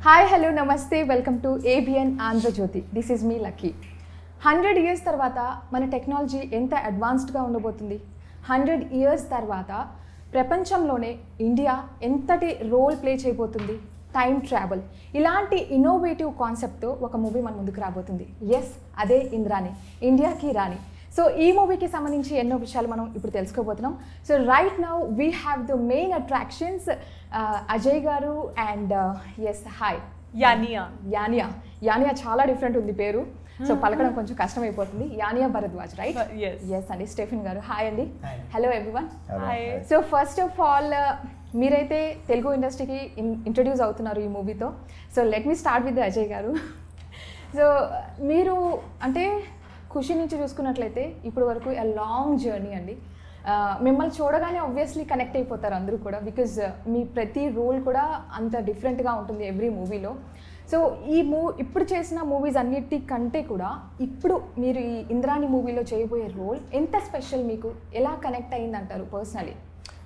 Hi hello నమస్తే welcome to ABN Andhra Jyothy. This is me Lucky. 100 years తర్వాత మన టెక్నాలజీ ఎంత అడ్వాన్స్డ్గా ఉండబోతుంది. 100 years తర్వాత ప్రపంచంలోనే ఇండియా ఎంతటి రోల్ ప్లే చేయబోతుంది. టైం ట్రావెల్ ఇలాంటి ఇన్నోవేటివ్ కాన్సెప్ట్తో ఒక మూవీ మన ముందుకు రాబోతుంది. ఎస్, అదే ఇంద్రాణి, ఇండియాకి రాణి. సో ఈ మూవీకి సంబంధించి ఎన్నో విషయాలు మనం ఇప్పుడు తెలుసుకోబోతున్నాం. So right now we have the main attractions, Ajay గారు అండ్ ఎస్ హాయ్ యానియా చాలా డిఫరెంట్ ఉంది పేరు, సో పలకడం కొంచెం కష్టం అయిపోతుంది. యానియా భరద్వాజ్, రైట్? ఎస్ అండి. స్టెఫెన్ గారు హాయ్ అండి. Hello everyone. So first of all మీరైతే తెలుగు ఇండస్ట్రీకి ఇంట్రడ్యూస్ అవుతున్నారు ఈ మూవీతో. So let me start with Ajay గారు. సో మీరు అంటే ఖుషి నుంచి చూసుకున్నట్లయితే ఇప్పటి వరకు ఎ లాంగ్ జర్నీ అండి. మిమ్మల్ని చూడగానే ఆబ్వియస్లీ కనెక్ట్ అయిపోతారు అందరూ కూడా, బికాజ్ మీ ప్రతి రోల్ కూడా అంత డిఫరెంట్గా ఉంటుంది ఎవ్రీ మూవీలో. సో ఇప్పుడు చేసిన మూవీస్ అన్నిటికంటే కూడా ఇప్పుడు మీరు ఈ ఇంద్రాణి మూవీలో చేయబోయే రోల్ ఎంత స్పెషల్, మీకు ఎలా కనెక్ట్ అయ్యిందంటారు personally?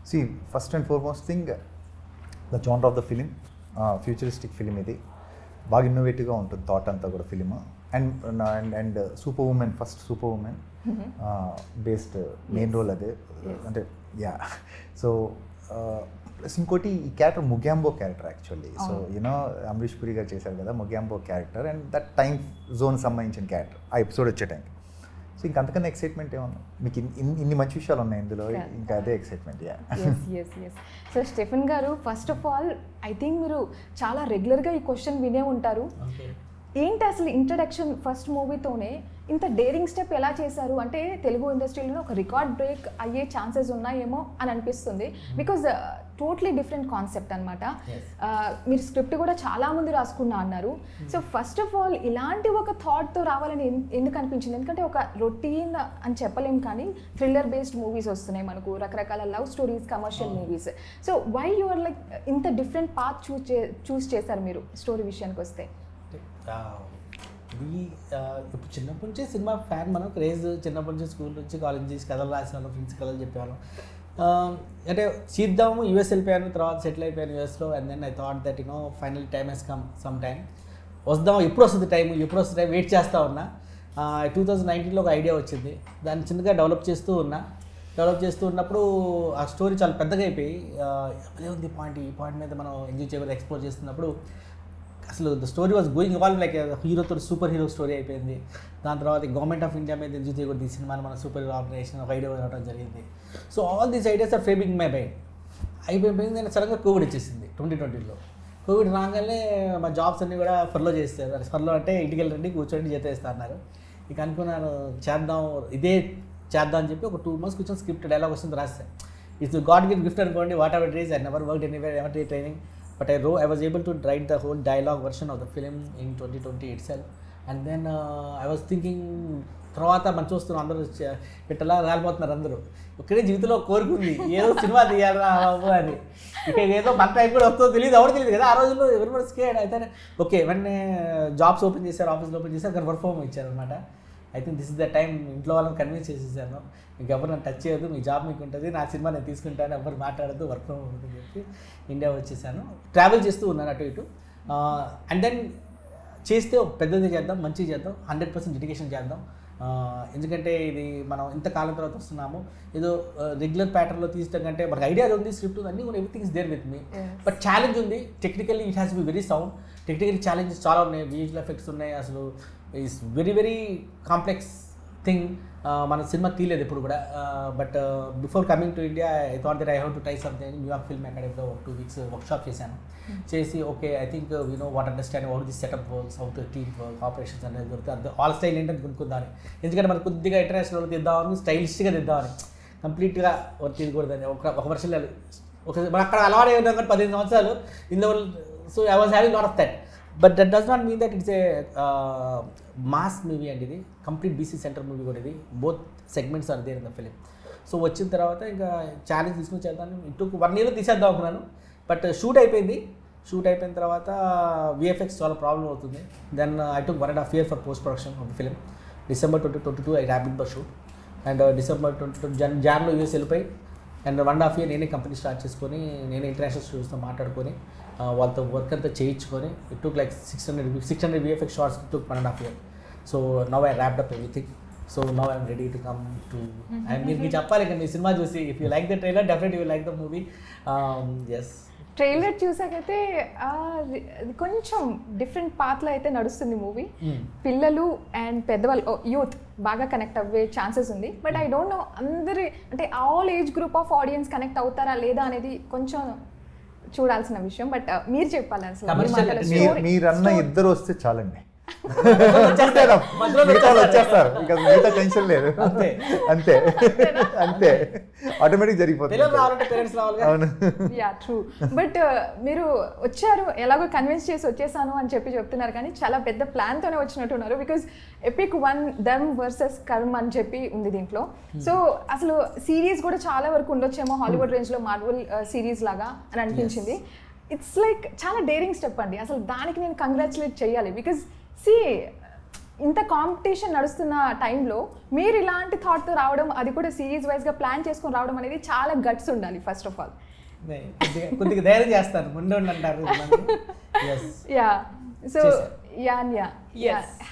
See, first and foremost thing, the genre of the film, futuristic film ఇది బాగా ఇన్నోవేటివ్గా ఉంటుంది థాట్ అంతా కూడా film. And super woman, first super woman based main role అదే. అంటే యా, సో ప్లస్ ఇంకోటి ఈ character Mogambo character actually. So you know Amrish Puri garu చేశారు కదా Mogambo character, and that time zone సంబంధించిన క్యారెక్టర్ ఆ ఎపిసోడ్ వచ్చే టైంకి. సో ఇంకా అంతకన్నా ఎక్సైట్మెంట్ ఏమన్నా, మీకు ఇన్ని మంచి విషయాలు ఉన్నాయి ఇందులో, ఇంకా అదే ఎక్సైట్మెంట్. సో స్టెఫెన్ గారు, first of all I think మీరు చాలా రెగ్యులర్గా ఈ క్వశ్చన్ వినే ఉంటారు. ఏంటి అసలు ఇంట్రడక్షన్ ఫస్ట్ మూవీతోనే ఇంత డేరింగ్ స్టెప్ ఎలా చేశారు? అంటే తెలుగు ఇండస్ట్రీలో ఒక రికార్డ్ బ్రేక్ అయ్యే ఛాన్సెస్ ఉన్నాయేమో అని అనిపిస్తుంది, బికాజ్ టోటలీ డిఫరెంట్ కాన్సెప్ట్ అనమాట. మీరు స్క్రిప్ట్ కూడా చాలా మంది రాసుకున్నా అన్నారు. సో ఫస్ట్ ఆఫ్ ఆల్ ఇలాంటి ఒక థాట్తో రావాలని ఎందుకు అనిపించింది? ఎందుకంటే ఒక రొటీన్ అని చెప్పలేం, కానీ థ్రిల్లర్ బేస్డ్ మూవీస్ వస్తున్నాయి మనకు, రకరకాల love stories, commercial movies. So why you are like ఇంత డిఫరెంట్ పాత్ చూస్ చేశారు మీరు స్టోరీ విషయానికి వస్తే? ఇది ఇప్పుడు చిన్నప్పటి నుంచి సినిమా ఫ్యాన్, మనం క్రేజ్ చిన్నప్పటి నుంచి స్కూల్ నుంచి కాలేజ్ నుంచి కథలు రాసిన ఫ్రెండ్స్ కథలు చెప్పాను. అంటే చేద్దాము, యూఎస్ వెళ్ళిపోయాను, తర్వాత సెటిల్ అయిపోయాను యూఎస్లో. And then I thought that final time has come some time. వద్దాం, ఎప్పుడు వస్తుంది టైం వెయిట్ చేస్తూ ఉన్నా. 2019లో ఒక ఐడియా వచ్చింది, దాన్ని చిన్నగా డెవలప్ చేస్తూ ఉన్నప్పుడు ఆ స్టోరీ చాలా పెద్దగా అయిపోయి అదే ఉంది ఈ పాయింట్ మీద మనం ఎంజాయ్ చేయబోదు ఎక్స్ప్లోర్ చేస్తున్నప్పుడు అసలు the story was going evolve like హీరోతో సూపర్ హీరో స్టోరీ అయిపోయింది. దాని తర్వాత గవర్నమెంట్ ఆఫ్ ఇండియా మీద ఎంజాయ్ చేయకూడదు ఈ సినిమాని, మన సూపర్ హీరో ఆపరేషన్ ఒక ఐడియా రావడం జరిగింది. So all these ideas are framing my mind. అయిపోయింది. నేను సడన్గా కోవిడ్ వచ్చేసింది 2020లో. కోవిడ్ రాగానే మా జాబ్స్ అన్నీ కూడా ఫర్లో చేస్తారు. ఫర్లో అంటే ఇంటికి వెళ్ళండి, కూర్చోండి, చేత వేస్తా అన్నారు. ఇక అనుకున్నాను ఇదే చేద్దాం అని చెప్పి ఒక 2 months కూర్చొని స్క్రిప్ట్ డైలాగ్ వస్తుంది రాస్తాను. ఇట్స్ గాడ్ గిఫ్ట్ అనుకోండి, what ever it is. I never worked anywhere, ever training. But I was able to write the whole dialogue version of the film in 2020 itself. And then I was thinking, తర్వాత మనం చూస్తున్నాం అందరూ పెట్టలా రాలిపోతున్నారు అందరూ. ఇక్కడే జీవితంలో కోరుకుంది ఏదో సినిమా తీయాలరా బాబు అని. ఇక ఏదో మన టైం కూడా వస్తుందో తెలియదు, ఎవరు తెలియదు కదా ఆ రోజుల్లో. ఎవరు కూడా స్కేడ్ అయితే ఓకే వెంటనే జాబ్స్ ఓపెన్ చేశారు, ఆఫీస్లో ఓపెన్ చేశారు, అక్కడ వర్క్ ఫ్రమ్ హోమ్ ఇచ్చారనమాట. I think this is the time. ఇంట్లో వాళ్ళని కన్విన్స్ చేసేసాను, మీకు ఎవరు నన్ను టచ్ చేయదు, మీ జాబ్ మీకు ఉంటుంది, నా సినిమా నేను తీసుకుంటాను, ఎవరు మాట్లాడద్దు, వర్క్ ఫ్రమ్ హోమ్ అని చెప్పి ఇండియా వచ్చేసాను. ట్రావెల్ చేస్తూ ఉన్నాను అటు ఇటు. అండ్ దెన్ చేస్తే పెద్దది చేద్దాం, మంచిగా చేద్దాం, 100% డెడికేషన్ చేద్దాం. ఎందుకంటే ఇది మనం ఇంతకాలం తర్వాత వస్తున్నాము. ఏదో రెగ్యులర్ ప్యాటర్న్లో తీయడం కంటే మనకు ఐడియా ఉంది, స్క్రిప్ట్ ఉంది, అన్నీ కూడా everything is there with me. But challenge ఉంది. Technically it has be very sound. Technical challenges చాలా ఉన్నాయి, విజువల్ ఎఫెక్ట్స్ ఉన్నాయి. అసలు is very very complex thing. మన సినిమా తీయలేదు ఇప్పుడు కూడా. But before coming to India I thought that I have to try something. New York film అకాడమీలో 2 weeks వర్క్షాప్ చేశాను. చేసి okay I think we know what understand out this setup works, out team work, operations అనేది దొరుకుతుంది. All style ఏంటంటే కొనుక్కుందామని. ఎందుకంటే మనకు కొద్దిగా international తీద్దామని, స్టైలిష్గా తీద్దామని, కంప్లీట్గా వర్క్ తీయకూడదని ఒక వర్షం మన అక్కడ అలవాటు అయినా కానీ 15 సంవత్సరాలు ఇందులో. So I was having lot of that. But that does not mean that it's a mass movie అండి. ఇది కంప్లీట్ బీసీ సెంటర్ మూవీ కూడా. ఇది both segments are there in the film. So వచ్చిన తర్వాత ఇంకా ఛాలెంజ్ తీసుకుని చేద్దాను. ఇటు 1 year తీసేద్దాం అనుకున్నాను. బట్ షూట్ అయిపోయిన తర్వాత విఎఫ్ఎక్స్ చాలా ప్రాబ్లం అవుతుంది. Then I took 1.5 years for post production of the film. December 2022 I wrap in the shoot. And December 2022 జాన్లో యూఎస్ వెళ్ళిపోయి, అండ్ 1.5 year నేనే కంపెనీ స్టార్ట్ చేసుకొని, నేనే ఇంటర్నేషనల్ స్టూడియోస్తో మాట్లాడుకొని వాళ్ళతో వర్క్ అంతా చేయించుకొని it took like 600 VFX shots took 1.5 years. So now I wrapped up everything. So now I'm ready to come to and మీరు చెప్పాలి ఇక మీ సినిమా చూసి if you like the trailer definitely you like the movie. Yes trailer చూసాకైతే కొంచెం different పాత్లో అయితే నడుస్తుంది movie. పిల్లలు and పెద్దవాళ్ళు యూత్ బాగా కనెక్ట్ అవ్వే ఛాన్సెస్ ఉంది. బట్ ఐ డోంట్ నో అందరి అంటే all age group of audience connect అవుతారా లేదా అనేది కొంచెం చూడాల్సిన విషయం. బట్ మీరు చెప్పాలి అసలు మీరన్న ఇద్దరు వస్తే చాలండి, వచ్చేస్తారు. మిగతా టెన్షన్ లేదు, అంతే అంతే ఆటోమేటిక్ జరిగిపోతుంది. అవును యా ట్రూ. బట్ మీరు వచ్చారు ఎలాగో కన్విన్స్ చేసి వచ్చేసాను అని చెప్తున్నారు, కానీ చాలా పెద్ద ప్లాన్తోనే వచ్చినట్టున్నారు. బికాజ్ ఎపిక్ 1 దమ్ వర్సెస్ కర్మ్ అని చెప్పి ఉంది దీంట్లో. సో అసలు సిరీస్ కూడా చాలా వరకు ఉండొచ్చేమో హాలీవుడ్ రేంజ్లో మార్వెల్ సిరీస్ లాగా అని అనిపించింది. ఇట్స్ లైక్ చాలా డేరింగ్ స్టెప్ అండి. అసలు దానికి నేను కంగ్రాచులేట్ చేయాలి. బికాజ్ ఇంత కాంపిటీషన్ నడుస్తున్న టైంలో మీరు ఇలాంటి థాట్తో రావడం, అది కూడా సిరీస్ వైజ్గా ప్లాన్ చేసుకొని రావడం అనేది చాలా గట్స్ ఉండాలి ఫస్ట్ ఆఫ్ ఆల్. కొద్దిగా ధైర్యం చేస్తాను ముందు అంటారు. Yeah so Anya,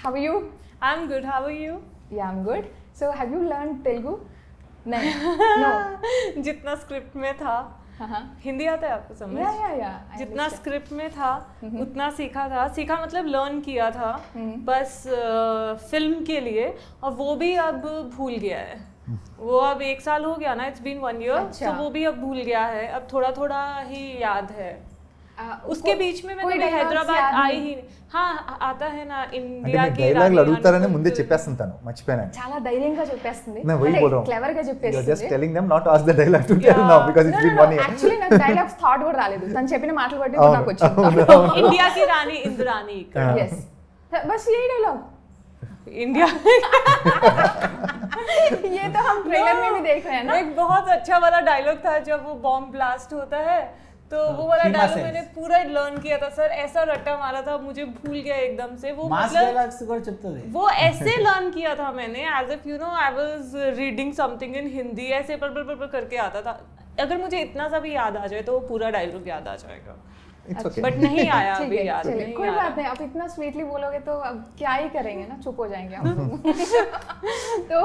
how are you? I'm good. How are you? Yeah, I'm good. So have you learned Telugu? नहीं. No. जितना स्क्रिप्ट में था, हिंदी आता है आपको समझ? Yeah. जितना स्क्रिप्ट में था उतना सीखा मतलब लर्न किया था बस फिल्म के लिए, और वो भी अब भूल गया है. वो अब 1 साल हो गया ना, इट्स बीन 1 year. तो वो भी अब भूल गया है, अब थोड़ा ही याद है. उसके बीच में मैं हैदराबाद आई ही. हाँ आता है ना इंडिया की డైలాగ్ అడుగుతారని ముందే చెప్పేస్తాను, మర్చిపోయాను. చాలా ధైర్యంగా చెప్పేస్తుంది, క్లెవర్ గా చెప్పేస్తుంది. Just telling them not ask the dialogue to tell now because it's been 1 year. Actually నాకు డైలాగ్స్ థాట్ కూడా రాలేదు, తను చెప్పిన మాటలు బట్టి నాకు వచ్చింది. इंडिया की रानी इंद्रानी. यस बस यही डायलॉग इंडिया. ये तो हम ट्रेलर में भी देख रहे हैं ना. एक बहुत अच्छा वाला डायलॉग था जब वो बॉम्ब ब्लास्ट होता है, तो वो वाला डायलॉग मैंने पूरा लर्न किया था सर. ऐसा रट्टा मारा था, मुझे भूल गया एकदम से. वो मतलब वो ऐसे लर्न किया था मैंने, as if you know I was reading something in Hindi. ऐसे पर करके आता था. अगर मुझे इतना सा भी याद आ जाए तो वो पूरा डायलॉग याद आ जाएगा. बट नहीं आया अभी याद. कोई बात नहीं, आप इतना स्वीटली बोलोगे तो अब क्या ही करेंगे ना, चुप हो जाएंगे हम. तो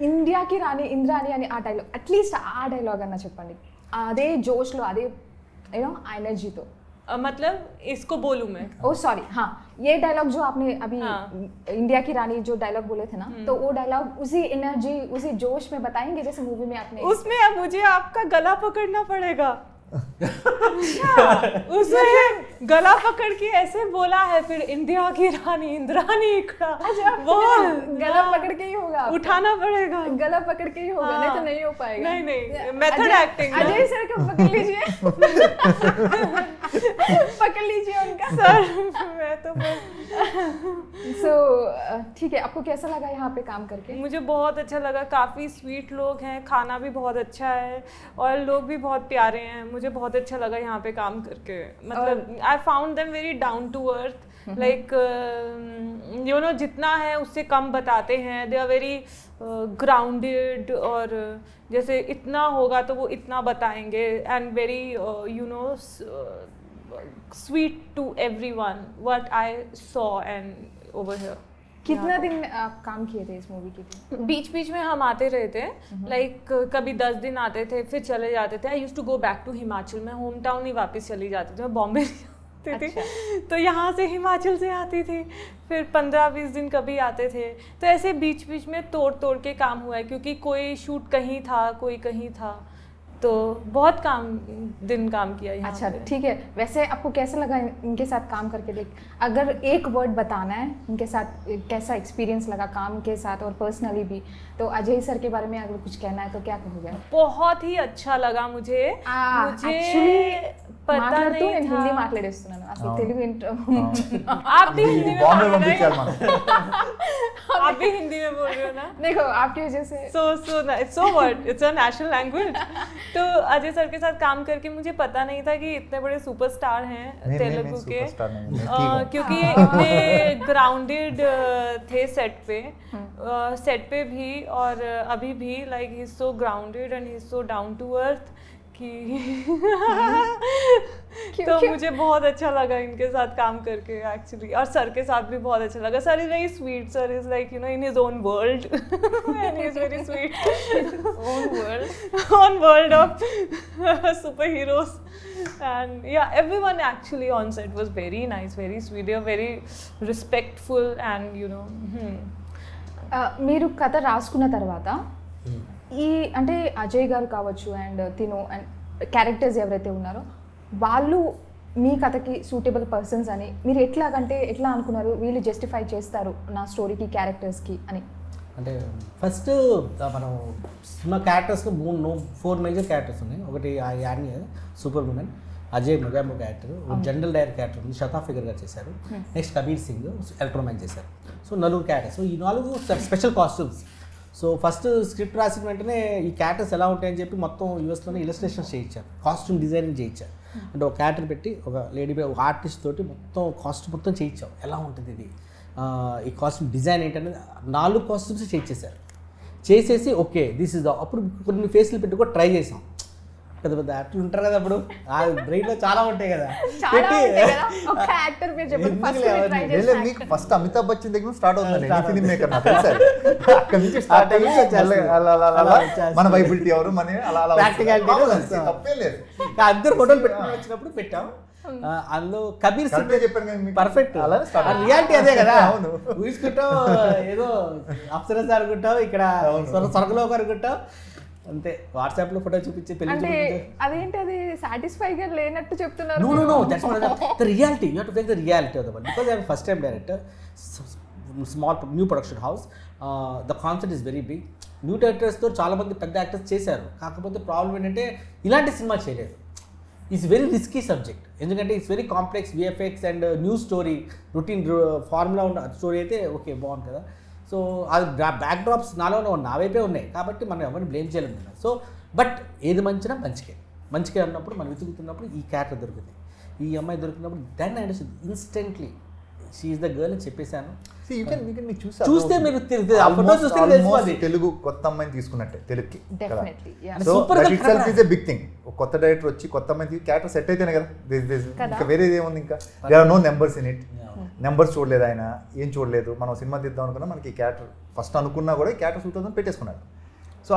ఇండియా కి రాణి ఇంద్రాణి అని ఆ డైలాగ్, అట్లీస్ట్ ఆ డైలాగ్ అన్న చెప్పండి, అదే జోష్లో, అదే యూనో ఎనర్जीతో. मतलब इसको बोलूं मैं? ओ सॉरी, हाँ ये डायलॉग जो आपने अभी इंडिया की रानी जो डायलॉग बोले थे ना, तो वो डायलॉग उसी एनर्जी उसी जोश में बताएंगे जैसे मूवी में आपने. उसमें अब मुझे आपका गला पकड़ना पड़ेगा. उसने गला पकड़ के ऐसे बोला है, फिर इंडिया की रानी इंद्रानी इकड़ा. वो गला पकड़ के ही होगा, उठाना पड़ेगा. गला पकड़ के ही होगा, नहीं तो नहीं हो पाएगा. नहीं मेथड एक्टिंग. अजय सर को पकड़ लीजिए. पकड़ लीजिए उनका सर. मैं तो सो ठीक है, आपको कैसा लगा यहाँ पे काम करके? मुझे बहुत अच्छा लगा. काफ़ी स्वीट लोग हैं, खाना भी बहुत अच्छा है और लोग भी बहुत प्यारे हैं. मुझे बहुत अच्छा लगा यहाँ पे काम करके. मतलब I found them very down to earth. Like you know जितना है उससे कम बताते हैं. दे आर वेरी ग्राउंडेड, और जैसे इतना होगा तो वो इतना बताएंगे. And very you know sweet to everyone what I saw and over here. कितना दिन आप काम किए थे इस मूवी के लिए? बीच में हम आते रहे थे. लाइक कभी 10 दिन आते थे फिर चले जाते थे. I used to go back to Himachal. मैं होम टाउन ही वापस चली जाती थी. मैं बॉम्बे आती थी. तो यहाँ से हिमाचल से आती थी, फिर 15-20 दिन कभी आते थे. तो ऐसे बीच में तोड़ के काम हुआ है, क्योंकि कोई शूट कहीं था कोई कहीं था, तो बहुत दिन काम किया यहाँ. अच्छा ठीक है. वैसे आपको कैसा लगा इनके साथ काम करके? देख, अगर एक वर्ड बताना है इनके साथ, कैसा एक्सपीरियंस लगा काम के साथ और पर्सनली भी, तो अजय सर के बारे में अगर कुछ कहना है तो क्या कहोगे? बहुत ही अच्छा लगा मुझे. पता नहीं था. हिंदी మాట్లాడేస్తున్నాను అసలు తెలుగు आप भी हिंदी में आप भी हिंदी में बोल रहे हो ना. देखो आपकी वजह से so what, it's a national language. तो अजय सर के साथ काम करके मुझे पता नहीं था कि इतने बड़े सुपरस्टार हैं तेलुगु के, क्योंकि ये इतने ग्राउंडेड थे सेट पे भी और अभी भी. Like he is so grounded and he is so down to earth तो मुझे बहुत अच्छा लगा इनके साथ काम करके एक्चुअली, और सर के साथ भी बहुत अच्छा लगा. Sir is very sweet, sir is like you no in his own world and he is very sweet. own world of super heroes. And yeah, everyone actually on set was very nice, very sweet. They were very respectful and you know. మీరు కథ రాసుకున్న తర్వాత ఈ అంటే అజయ్ గారు కావచ్చు and తిను and characters ఎవరైతే ఉన్నారో వాళ్ళు మీ కథకి సూటబుల్ పర్సన్స్ అని మీరు ఎట్లా అనుకున్నారు వీళ్ళు జస్టిఫై చేస్తారు నా స్టోరీకి క్యారెక్టర్స్కి అని? అంటే ఫస్ట్ మనం సినిమా క్యారెక్టర్స్లో 4 మేజర్ క్యారెక్టర్స్ ఉన్నాయి. ఒకటి Anya super woman, Ajay Mogambo character, general director character ఉంది, శతా ఫిగర్ గారు చేశారు. నెక్స్ట్ కబీర్ సింగ్ ఎలక్ట్రోమ్యాన్ చేశారు. So 4 characters. సో ఈ 4 special costumes. So first script రాసిన వెంటనే ఈ క్యారెక్టర్స్ ఎలా ఉంటాయని చెప్పి మొత్తం యూఎస్లోనే ఇలస్ట్రేషన్స్ చేయించారు, కాస్ట్యూమ్ డిజైనింగ్ చేయించారు. అంటే ఒక క్యారెక్టర్ పెట్టి ఒక లేడీ ఒక ఆర్టిస్ట్ తోటి మొత్తం కాస్ట్యూమ్ మొత్తం చేయించాం, ఎలా ఉంటుంది ఇది, ఈ కాస్ట్యూమ్ డిజైన్ ఏంటనేది 4 కాస్ట్యూమ్స్ చేయించేశారు. చేసేసి ఓకే దిస్ ఇస్ ద, అప్పుడు కొన్ని ఫేస్లు పెట్టి కూడా ట్రై చేసాం. పెద్ద పెద్ద యాక్టర్లు ఉంటారు కదా, అప్పుడు ఆ బ్రెయిన్లో చాలా ఉంటాయి కదా. మీకు ఫస్ట్ అమితాబ్ బచ్చన్ దగ్గర స్టార్ట్ అవుతుంది ఫిలిం మేకర్, అక్కడి నుంచి స్టార్ట్ అయ్యి మన వైబిలిటీ ఎవరు మన ప్రాక్టికాలిటీ తప్పే లేదు. అందరు ఫోటోలు పెట్టుకుని వచ్చినప్పుడు పెట్టాం. అందులో కబీర్ సింగ్ చెప్పాను పర్ఫెక్ట్, రియాలిటీ అదే కదా. ఊహించుకుంటాం ఏదో అప్సరస్ అనుకుంటాం, ఇక్కడ స్వర్గలోకి అనుకుంటాం, అంతే. వాట్సాప్ లో ఫోటో చూపించి పెళ్లి అదేంటి అది సాటిస్ఫైగా లేనట్టు చెప్తున్నారు. No that's the reality. You have to take the reality of the world because I am first time director, small new production house. The concept is very big. New డైరెక్టర్స్తో చాలామంది పెద్ద యాక్టర్స్ చేశారు, కాకపోతే ప్రాబ్లం ఏంటంటే ఇలాంటి cinema చేయలేదు. Is very risky subject, ఎందుకంటే it's very complex VFX and new story, routine formula ఉన్న స్టోరీ అయితే ఓకే బాగుంది కదా. సో అది బ్యాక్ డ్రాప్స్ నా వైపే ఉన్నాయి కాబట్టి మనం ఎవరిని బ్లేమ్ చేయలేము కదా. సో బట్ ఏది మంచిగా మంచిగా ఉన్నప్పుడు మనం వెతుకుతున్నప్పుడు ఈ క్యారెక్టర్ దొరుకుతుంది, ఈ అమ్మాయి దొరికినప్పుడు then I understand instantly she is the girl అని చెప్పేశాను. చూస్తే మీరు తెలుగు కొత్త అమ్మాయిని తీసుకున్నట్టే తెలుగుకి. Big thing. కొత్త డైరెక్టర్ వచ్చి కొత్త అమ్మాయి క్యారెక్టర్ సెట్ అయితేనే కదా, ఇంకా వేరేది ఏముంది, ఇంకా there are no numbers in it. Numbers చూడలేదు ఆయన, ఏం చూడలేదు. మనం సినిమా తీద్దాం అనుకున్నా మనకి క్యారెక్టర్ ఫస్ట్ అనుకున్నా కూడా క్యారెక్టర్ సూట్ అవుతుందని పెట్టేసుకున్నాడు. సో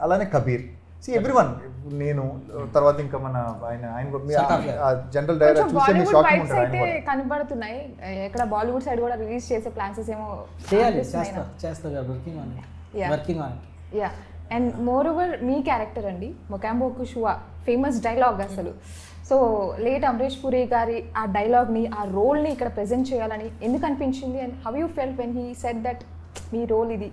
అలానే కబీర్, ఎవ్రీవన్, నేను తర్వాత ఇంకా మన ఆయన జనరల్ డైరెక్టర్ చూస్తే మీకు షాకింగ్ ఉంటుంది. ఆయన కూడా కనబడుతున్నాయి ఎక్కడ బాలీవుడ్ సైడ్ కూడా రిలీజ్ చేసే ప్లాన్స్ ఏమో yeah. And more over me character అండి మొకాంబో కుషువా ఫేమస్ డైలాగ్ అసలు. సో లేట్ అమరీష్ పురి గారి ఆ డైలాగ్ని, ఆ రోల్ని ఇక్కడ ప్రెజెంట్ చేయాలని ఎందుకు అనిపించింది? And how you felt when he said that మీ రోల్ ఇది?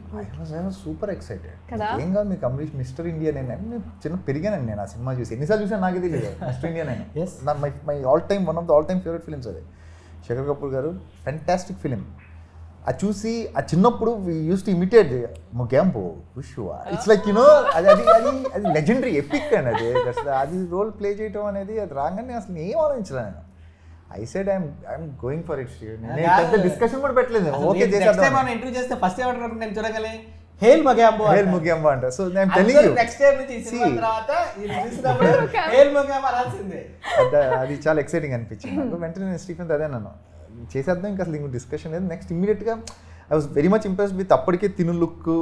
సూపర్ ఎక్సైటెడ్ కదా. ఏం కాదు మీకు అమరీష్ మిస్టర్ ఇండియా, నేను చిన్న పెరిగానండి నేను ఆ సినిమా చూసి. ఎన్నిసార్లు చూసాను నాకు తెలియదు. మిస్టర్ ఇండియా నేను my all time one of the all time favourite films అది. శేఖర్ కపూర్ గారు ఫెంటాస్టిక్ ఫిలిం. అది చూసి ఆ చిన్నప్పుడు we use to imitate Mogambo కుషువా. ఇట్స్ లైక్ యునో అది లెజెండరీ ఎపిక్ అండి. అది రోల్ ప్లే చేయటం అనేది అది రాగానే అసలు ఏం ఆలోచించలే నేను. I said I'm going for it. నేను డిస్కషన్ కూడా పెట్టలేదు. ఓకే చేసేద్దాం. మనం ఇంటర్వ్యూ చేస్తే ఫస్ట్ ఏమంటారు నేను చూడగలే హేల్ మొగాంబో అంట. So I'm telling you next time నుంచి సినిమా తర్వాత ఈ చూసినప్పుడు హేల్ మొగాంబో అనాల్సిందే. అది చాలా ఎక్సైటింగ్ అనిపించింది నాకు. వెంటనే నేను స్టీఫెన్ అదే నన్ను చేసేద్దాం, ఇంకా అసలు ఇంకో డిస్కషన్ లేదు. నెక్స్ట్ ఇమ్మీడియట్గా I was very much impressed with అప్పటికే తిను లుక్,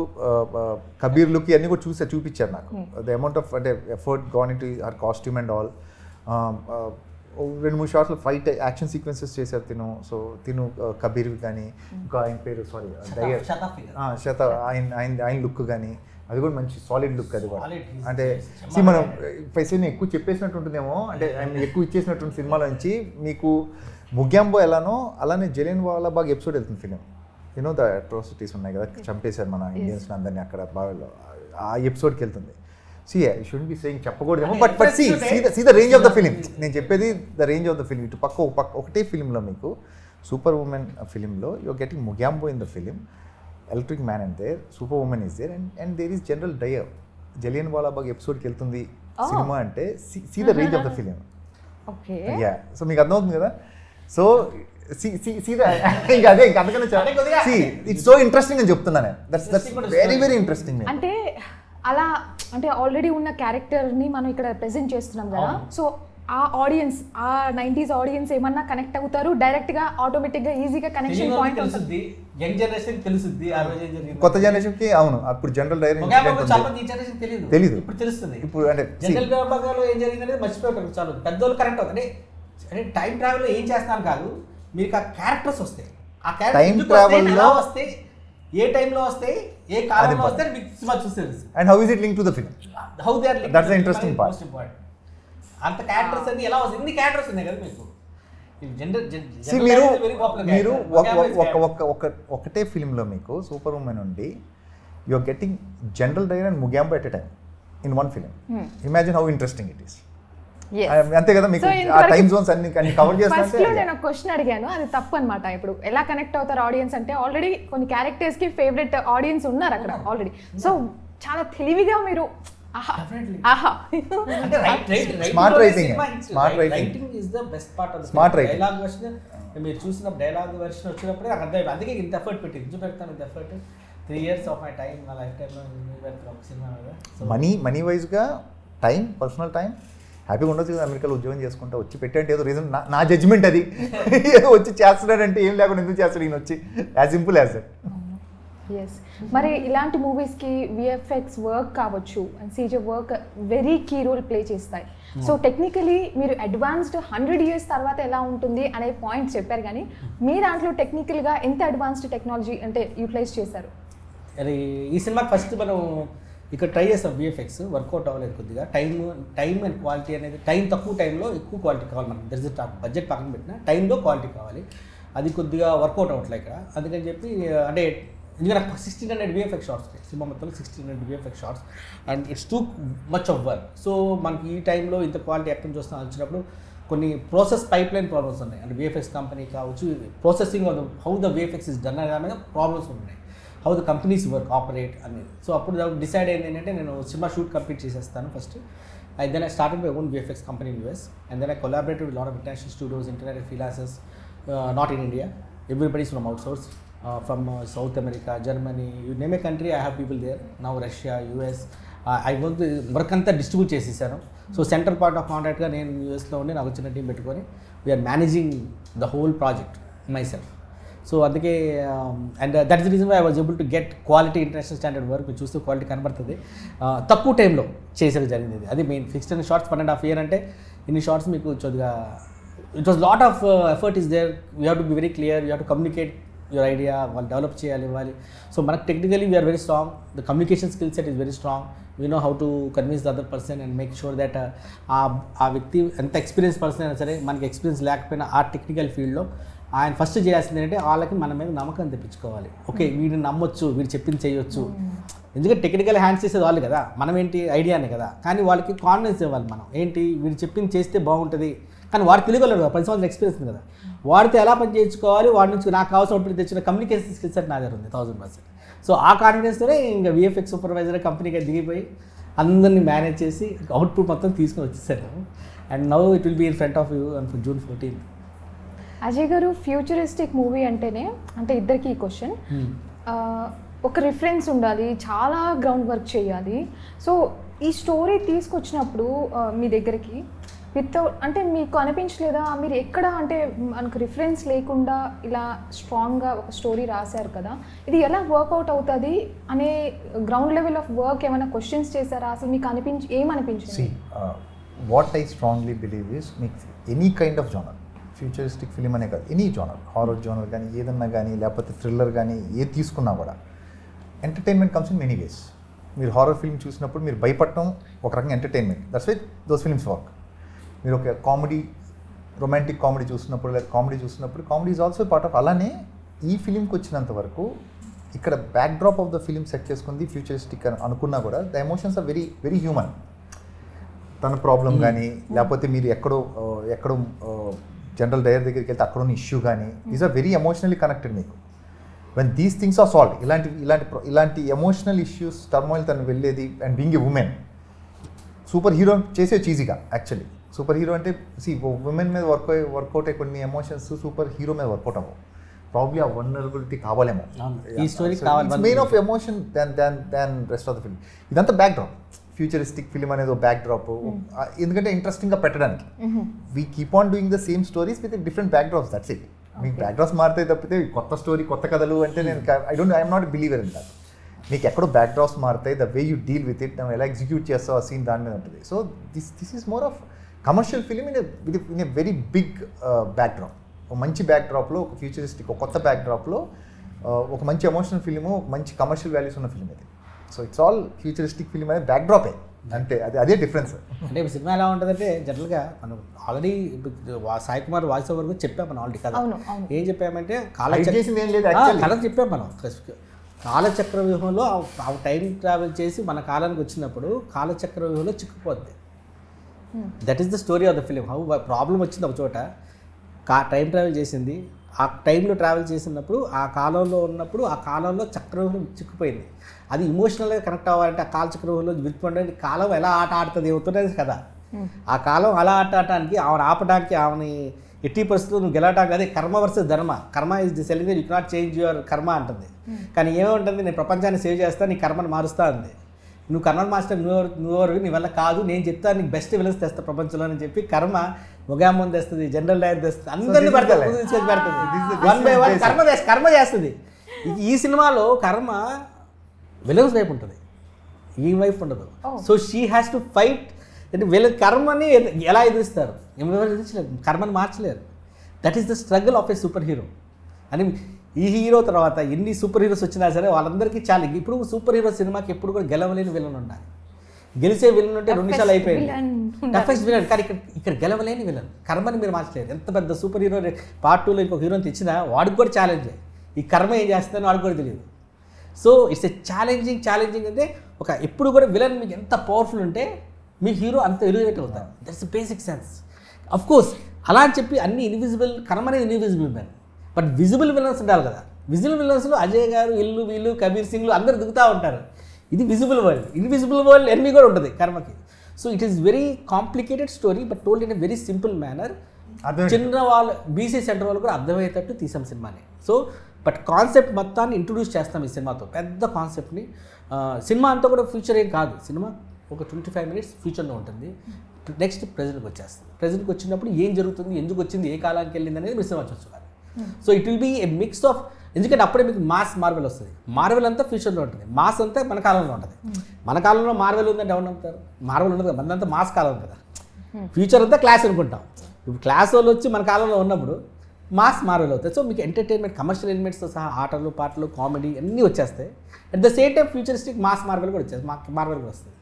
కబీర్ లుక్ ఇవన్నీ కూడా చూపించారు నాకు. ద అమౌంట్ ఆఫ్ అంటే effort gone into her costume and all. 2-3 షార్ట్స్లో ఫైట్ యాక్షన్ సీక్వెన్సెస్ చేశారు తిను. సో తిను కబీర్ కానీ ఇంకా ఆయన పేరు శత ఆయన లుక్ కానీ అది కూడా మంచి సాలిడ్ లుక్. అది కూడా అంటే మనం పైసని ఎక్కువ చెప్పేసినట్టు ఉంటుందేమో, అంటే ఆయన ఎక్కువ ఇచ్చేసినటువంటి సినిమాలో నుంచి మీకు మొగాంబో ఎలానో అలానే జలియన్ వాలా బాగ్ ఎపిసోడ్ వెళ్తుంది ఫిలిం. యూనో ద అట్రాసిటీస్ ఉన్నాయి కదా, చంపేశారు మన ఇండియన్స్ అందరినీ అక్కడ బాగా, ఆ ఎపిసోడ్కి వెళ్తుంది. See, I shouldn't be saying చెప్పకూడదేమో, but see the range of the film. నేను చెప్పేది the range of the film. ఇటు పక్క ఒకటే ఫిలింలో మీకు సూపర్ ఉమెన్ ఫిలింలో you're getting Mogambo in the film, electric man and there, super woman is there, and there is general Dyer. Jallianwala Bagh ఎపిసోడ్కి వెళ్తుంది సినిమా అంటే see the range of the film. Okay yeah. So మీకు అర్థమవుతుంది కదా. So ఇంకా అదే అంతకన్నా ఇట్స్ సో ఇంట్రెస్టింగ్ అని చెప్తున్నాను. That's very very interesting. అంటే అలా అంటే ఆల్రెడీ ఉన్న క్యారెక్టర్ని మనం ఇక్కడ ప్రెజెంట్ చేస్తున్నాం కదా, సో ఆ ఆడియన్స్, ఆ 90s ఆడియన్స్ ఏమన్నా కనెక్ట్ అవుతారు డైరెక్ట్గా, ఆటోమేటిక్గా ఈజీగా కనెక్షన్ పాయింట్ తెలుస్తుంది, యంగ్ జనరేషన్ తెలుస్తుంది ఆ రోజు ఏం జరిగింది. కొత్త జనరేషన్కి అవును, అప్పుడు జనరల్ డైరీ తెలియదు, ఇప్పుడు తెలుస్తుంది. ఇప్పుడు అంటే జనరల్ విభాగంలో ఏం జరిగింది అనేది మర్చిపోతారు చాలా పెద్దోళ్ళు. కరెక్ట్ అవుతుంది అంటే టైం ట్రావెల్లో ఏం చేస్తున్నాను కాదు, మీకు ఆ క్యారెక్టర్స్ వస్తాయి, ఆ క్యారెక్టర్ ఎలా వస్తాయి, ఏ టైంలో వస్తాయి, ఏ కాలంలో వస్తాయి మీకు సినిమా చూస్తే and how is it link to the film, how they are that's the interesting part. Most important అంత క్యారెక్టర్స్ అన్ని ఎలా వస్తాయి, ఇన్ని క్యారెక్టర్స్ ఉన్నాయి కదా మీకు. మీరు ఒకటే ఫిల్మ్లో మీకు సూపర్ ఉమెన్ ఉండి you are getting general Dyer and Mogambo at a time in one film. Imagine how interesting it is. అంతే కదా, మీకు ఆ టైం జోన్స్ అన్ని కవర్ చేస్తుంటే. నేను ఒక క్వశ్చన్ అడిగాను, అది తప్పు అనమాట. ఇప్పుడు ఎలా కనెక్ట్ అవుతారు ఆడియన్స్ అంటే, ఆల్రెడీ కొన్ని క్యారెక్టర్స్ కి ఫేవరెట్ ఆడియన్స్ ఉన్నారు అక్కడ ఆల్రెడీ. సో చాలా తెలివిగా మీరు మీరు చూసిన డైలాగ్ వెర్షన్ వచ్చినప్పుడే నాకు అర్థం. అందుకే ఇంత ఎఫర్ట్ పెట్టి పెడతాను, ఇంత effort 3 years of my time, నా లైఫ్ టైంలో పెడతాను ఒక సినిమా మీద. మనీ వైజ్గా టైం, పర్సనల్ టైం హ్యాపీగా ఉండొచ్చు కదా. అమెరికాలో ఉద్యోగం చేసుకుంటా వచ్చి పెట్టంటే ఏదో రీజన్, నా జడ్జ్మెంట్ అది. ఏదో వచ్చి చేస్తున్నాడంటే ఏం లేకుండా ఎందుకు చేస్తాడు ఈయన వచ్చి, as simple as that. Yes, మరి ఇలాంటి మూవీస్కి విఎఫ్ఎక్స్ వర్క్ కావచ్చు and CG work very key role play చేస్తాయి. సో టెక్నికలీ మీరు అడ్వాన్స్డ్ 100 years తర్వాత ఎలా ఉంటుంది అనే పాయింట్ చెప్పారు, కానీ మీ దాంట్లో టెక్నికల్గా ఎంత అడ్వాన్స్డ్ టెక్నాలజీ అంటే యూటిలైజ్ చేశారు? అది ఈ సినిమాకి ఫస్ట్ మనం ఇక్కడ ట్రై చేస్తాం, విఎఫ్ఎక్స్ వర్కౌట్ అవ్వలేదు కొద్దిగా. టైం అండ్ క్వాలిటీ అనేది, టైం తక్కువ టైంలో ఎక్కువ క్వాలిటీ కావాలి మనకి. దర్ ఇస్ బడ్జెట్ పక్కన పెట్టిన టైంలో క్వాలిటీ కావాలి, అది కొద్దిగా వర్కౌట్ అవ్వట్లేదు ఇక్కడ. అందుకని చెప్పి అంటే ఎందుకంటే 1600 విఎఫ్ఎక్స్ షార్ట్స్ సినిమా మొత్తం 1600 VFX shorts and it's too much of work. So మనకి ఈ టైంలో ఇంత క్వాలిటీ ఎక్కడ చూస్తాం వచ్చినప్పుడు కొన్ని ప్రాసెస్ పైప్ లైన్ ప్రాబ్లమ్స్ ఉన్నాయి. అంటే విఎఫ్ఎక్స్ కంపెనీ కావచ్చు, processing of how the VFX is done అనే ప్రాబ్లమ్స్ ఉన్నాయి, how the companies work operate అనేది. సో అప్పుడు డిసైడ్ అయింది ఏంటంటే నేను సినిమా షూట్ కంప్లీట్ చేసేస్తాను first. Then I started my own VFX company in US and then I collaborated with lot of international studios, international freelancers, not in India, everybody's from outsource, from South America, Germany, you name a country I have people there. Now Russia, US, I work అంతా distribute చేసేసాను. So central part of కాంట్రాక్ట్గా నేను యూఎస్లో ఉండి నాకు వచ్చిన team పెట్టుకొని we're managing the whole project myself. So అందుకే and that is the reason why I was able to get quality international standard work. మీరు చూస్తే క్వాలిటీ కనబడుతుంది, తక్కువ టైంలో చేసేది జరిగింది. అది మెయిన్. 16 షార్ట్స్ 1.5 year అంటే ఇన్ని షార్ట్స్ మీకు కొద్దిగా it was lot of effort is there. You have to be very clear, you have to communicate your idea, వాళ్ళు డెవలప్ చేయాలి, ఇవ్వాలి. సో మనకు technically we are very strong, the communication skill set is very strong. We know how to convince the other person and make sure that ఆ వ్యక్తి ఎంత experience person అయినా సరే, మనకి ఎక్స్పీరియన్స్ లేకపోయినా ఆ టెక్నికల్ ఫీల్డ్లో ఆయన ఫస్ట్ చేయాల్సింది ఏంటంటే వాళ్ళకి మన మీద నమ్మకం తెప్పించుకోవాలి. ఓకే, వీడిని నమ్మొచ్చు, వీడు చెప్పింది చేయొచ్చు. ఎందుకంటే టెక్నికల్ హ్యాండ్స్ చేసేది వాళ్ళు కదా, మనం ఏంటి ఐడియానే కదా. కానీ వాళ్ళకి కాన్ఫిడెన్స్ ఇవ్వాలి మనం, ఏంటి వీడు చెప్పింది చేస్తే బాగుంటుంది. కానీ వాడు తెలియగలరు కదా, 10 సంవత్సరాల ఎక్స్పీరియన్స్ ఉంది కదా, వాడితో ఎలా పని చేయించుకోవాలి, వాడి నుంచి నాకు కావాల్సిన అవుట్పుట్ తెచ్చిన కమ్యూనికేషన్ స్కిల్స్ అంటే నా దగ్గర ఉంది 1000%. సో ఆ కాన్ఫిడెన్స్తోనే ఇంకా విఎఫ్ఎక్స్ సూపర్వైజర్ కంపెనీకి దిగిపోయి అందరినీ మేనేజ్ చేసి అవుట్పుట్ మొత్తం తీసుకొని వచ్చేసాను. And now it will be in front of you and June 14th. Ajay garu, futuristic movie అంటేనే అంటే ఇద్దరికి ఈ క్వశ్చన్, ఒక రిఫరెన్స్ ఉండాలి, చాలా గ్రౌండ్ వర్క్ చేయాలి. సో ఈ స్టోరీ తీసుకొచ్చినప్పుడు మీ దగ్గరికి వితౌట్ అంటే మీకు అనిపించలేదా, మీరు ఎక్కడ అంటే మనకు రిఫరెన్స్ లేకుండా ఇలా స్ట్రాంగ్గా ఒక స్టోరీ రాశారు కదా, ఇది ఎలా వర్కౌట్ అవుతుంది అనే గ్రౌండ్ లెవెల్ ఆఫ్ వర్క్ ఏమైనా క్వశ్చన్స్ చేశారా? అసలు మీకు ఏమనిపించింది? What I strongly believe is, మీకు any kind of genre, futuristic film అనే కాదు, ఎనీ జోనర్, హారర్ జోనర్ కానీ ఏదన్నా కానీ లేకపోతే థ్రిల్లర్ కానీ ఏది తీసుకున్నా కూడా entertainment comes in many ways. మీరు హారర్ ఫిల్మ్ చూసినప్పుడు మీరు భయపడటం ఒక రకంగా entertainment, that's why those films work. మీరు ఒక కామెడీ, రొమాంటిక్ కామెడీ చూసినప్పుడు లేదా కామెడీ చూసినప్పుడు comedy is also part of. అలానే ఈ ఫిలింకి వచ్చినంత వరకు ఇక్కడ backdrop of the film set చేసుకుంది ఫ్యూచరిస్టిక్ అని అనుకున్నా కూడా the emotions are very very human. తన ప్రాబ్లం కానీ లేకపోతే మీరు ఎక్కడో జనరల్ డైర్ దగ్గరికి వెళ్తే అక్కడ ఉన్న ఇష్యూ కానీ these are very emotionally connected. మీకు when these things are solve, ఇలాంటి ఎమోషనల్ ఇష్యూస్ టర్మోయిల్ తను వెళ్ళేది and being a woman, super hero చేసే ఈజీగా. యాక్చువల్లీ సూపర్ హీరో అంటే ఉమెన్ మీద వర్కౌట్ అయ్యే కొన్ని ఎమోషన్స్ సూపర్ హీరో మీద వర్కౌట్ అవ్వవు. ప్రాబ్లీ ఆ వల్నరబిలిటీ కావాలేమో. ఈ స్టోరీ కావాలి, main of emotion than rest of the film. ఇదంతా బ్యాక్ డ్రాప్, ఫ్యూచరిస్టిక్ ఫిల్మ్ అనేది ఒక బ్యాక్ డ్రాప్, ఎందుకంటే ఇంట్రెస్టింగ్గా పెట్టడానికి. We keep on doing the same stories with different backdrops, that's it. మీకు బ్యాక్ డ్రాప్స్ మారితే తప్పితే కొత్త స్టోరీ కొత్త కథలు అంటే నేను I'm not believer in that. మీకు ఎక్కడో బ్యాక్ డ్రాప్స్ మారుతాయి, the way you deal with it, ఎలా ఎగ్జిక్యూట్ చేస్తావు ఆ సీన్ దాని మీద ఉంటుంది. So this is more of commercial film in a very big backdrop. ఒక మంచి బ్యాక్ డ్రాప్లో, ఒక ఫ్యూచరిస్టిక్, ఒక కొత్త బ్యాక్ డ్రాప్లో ఒక మంచి ఎమోషనల్ ఫిలిము, ఒక మంచి కమర్షియల్ వాల్యూస్ ఉన్న ఫిలిం ఇది. So it's all futuristic film అనేది బ్యాక్ డ్రాపే అంతే, అదే డిఫరెన్స్. అంటే ఇప్పుడు సినిమా ఎలా ఉంటుందంటే జనరల్గా మనం already Sai Kumar voice over గురించి చెప్పాం మనం ఆల్రెడీ కదా. ఏం చెప్పామంటే కథ చెప్పాం మనం. కాలచక్ర వ్యూహంలో ఆ టైం ట్రావెల్ చేసి మన కాలానికి వచ్చినప్పుడు కాలచక్ర వ్యూహంలో చిక్కుపోద్ది. That is the story of the film. How problem వచ్చింది ఒక చోట, టైం ట్రావెల్ చేసింది, ఆ టైంలో ట్రావెల్ చేసినప్పుడు ఆ కాలంలో ఉన్నప్పుడు ఆ కాలంలో చక్రవ్యూహం చిక్కుపోయింది. అది ఇమోషనల్గా కనెక్ట్ అవ్వాలంటే ఆ కాలచక్రవ్యూహంలో విడిపోవడానికి కాలం ఎలా ఆట ఆడుతుంది అవుతున్నది కదా. ఆ కాలం అలా ఆట ఆడటానికి ఆమెను ఆపడానికి, ఆమెని ఎట్టి పరిస్థితుల్లో నువ్వు గెలవటానికి, అదే కర్మ వర్సెస్ ధర్మ. కర్మ is the selling you cannot change your కర్మ అంటుంది. కానీ ఏముంటుంది, నేను ప్రపంచాన్ని సేవ్ చేస్తా, నీ కర్మను మారుస్తా ఉంది. నువ్వు కర్మ మాస్టర్, నువ్వెవరు, నీ వల్ల కాదు, నేను చెప్తాను నీకు బెస్ట్ విలన్స్ తెస్తా ప్రపంచంలో అని చెప్పి కర్మ మొగామని తెస్తుంది, జనరల్ డైర్ తెస్తుంది, అందరినీ పెడతాడు, తీసుకొచ్చి పెడుతుంది. వన్ బై వన్ కర్మ చేస్తుంది. ఈ సినిమాలో కర్మ విలన్స్ వైపు ఉంటుంది, ఈ వైపు ఉండదు. So she has to fight. అంటే వీళ్ళ కర్మని ఎలా ఎదిరిస్తారు, ఎవరు ఎదిరించలేరు, కర్మని మార్చలేరు. That is the struggle of A super hero. అని ఈ హీరో తర్వాత ఎన్ని సూపర్ హీరోస్ వచ్చినా సరే వాళ్ళందరికీ చాలా, ఇప్పుడు సూపర్ హీరో సినిమాకి ఎప్పుడు కూడా గెలవలేని విలన్ ఉండాలి. గెలిచే విలన్ ఉంటే 2 నిమిషాలు అయిపోయింది, టఫెస్ట్ విలన్. కానీ ఇక్కడ గెలవలేని విలన్, కర్మని మీరు మార్చలేరు. ఎంత పెద్ద సూపర్ హీరో పార్ట్ 2లో ఇంకొక హీరోని తెచ్చినా వాడికి కూడా ఛాలెంజ్. ఈ కర్మ ఏం చేస్తుందని వాడికి కూడా తెలియదు. సో ఇట్స్ ఎ ఛాలెంజింగ్ అంటే ఒక ఎప్పుడు కూడా విలన్ మీకు ఎంత పవర్ఫుల్ ఉంటే మీ హీరో అంత ఎలివేట్ అవుతారు. That's basic sense. Of course అలా అని చెప్పి అన్ని ఇన్విజిబుల్, కర్మ అనేది invisible villain, but visible villains ఉండాలి కదా. విజిబుల్ విలన్స్లో అజయ్ గారు, ఇల్లు, వీళ్ళు, కబీర్ సింగ్లు అందరు దిగుతూ ఉంటారు. ఇది visible world. Invisible world enemy కూడా ఉంటుంది కర్మకి. So it is very complicated story but told in a very simple manner. చిన్న వాళ్ళు బీసీ సెంటర్ వాళ్ళు కూడా అర్థమయ్యేటట్టు తీసాం సినిమాని. సో బట్ కాన్సెప్ట్ మొత్తాన్ని ఇంట్రొడ్యూస్ చేస్తాం ఈ సినిమాతో, పెద్ద కాన్సెప్ట్ని. సినిమా అంతా కూడా ఫ్యూచర్ ఏం కాదు, సినిమా ఒక 25 minutes ఫ్యూచర్లో ఉంటుంది, నెక్స్ట్ ప్రజెంట్కి వచ్చేస్తుంది. ప్రజెంట్కి వచ్చినప్పుడు ఏం జరుగుతుంది, ఎందుకు వచ్చింది, ఏ కాలానికి వెళ్ళింది అనేది మీరు సినిమా చూసుకోవాలి. So it will be a mix of, ఎందుకంటే అప్పుడే మీకు మాస్ మార్వెల్ వస్తుంది. మార్వెల్ అంతా ఫ్యూచర్లో ఉంటుంది, మాస్ అంతా మన కాలంలో ఉంటుంది. మన కాలంలో మార్వెల్ ఉందంటే ఎవరు నమ్ముతారు? మార్వెల్ ఉండదు కదా, మనంతా మాస్ కాలం కదా. ఫ్యూచర్ అంతా క్లాస్ అనుకుంటాం. ఇప్పుడు క్లాస్ వాళ్ళు వచ్చి మన కాలంలో ఉన్నప్పుడు మాస్ మార్వెల్ అవుతాయి. సో మీకు ఎంటర్టైన్మెంట్, కమర్షియల్ ఎలిమెంట్స్తో సహా ఆటలు, పాటలు, కామెడీ అన్నీ వచ్చేస్తాయి. At the same time futuristic mass Marvel కూడా వచ్చేది, మార్వెల్ కూడా వస్తుంది.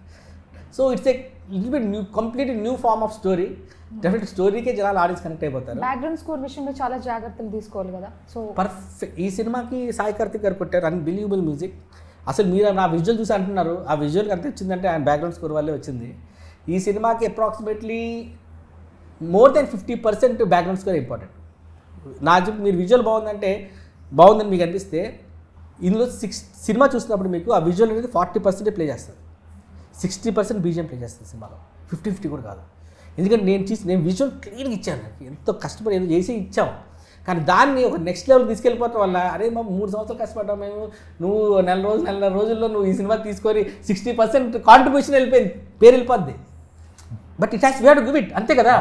So it's a little bit new, complete new form of story. Definite స్టోరీకే జనాలు ఆడియన్స్ కనెక్ట్ అయిపోతారు. బ్యాక్గ్రౌండ్ స్కోర్ విషయంలో చాలా జాగ్రత్తలు తీసుకోవాలి కదా. So perfect. ఈ సినిమాకి సాయి కార్తిక్ గారు కొట్టారు అన్బిలీవబుల్ మ్యూజిక్. అసలు మీరు నా విజువల్ చూసి అంటున్నారు, ఆ విజువల్కి అంత వచ్చిందంటే ఆయన బ్యాక్గ్రౌండ్ స్కోర్ వల్లే వచ్చింది. ఈ సినిమాకి approximately more than 50% background score important. మీరు విజువల్ బాగుందంటే బాగుందని మీకు అనిపిస్తే ఇందులో సినిమా చూసినప్పుడు మీకు ఆ విజువల్ అనేది 40% ప్లే చేస్తుంది, 60% బీజిఎం ప్లే చేస్తుంది సినిమాలో, 50-50 కూడా కాదు. ఎందుకంటే నేను విజువల్ క్లియర్గా ఇచ్చాను, ఎంతో కష్టపడి ఏదో చేసి ఇచ్చాం. కానీ దాన్ని ఒక నెక్స్ట్ లెవెల్ తీసుకెళ్ళిపోవడం వల్ల, అరే మా 3 సంవత్సరాలు కష్టపడ్డాం మేము, నువ్వు నెల రోజుల్లో నువ్వు ఈ సినిమా తీసుకొని 60% కాంట్రిబ్యూషన్ వెళ్ళిపోయింది, పేరు వెళ్ళిపోద్ది. But it has we have to give it, అంతే కదా.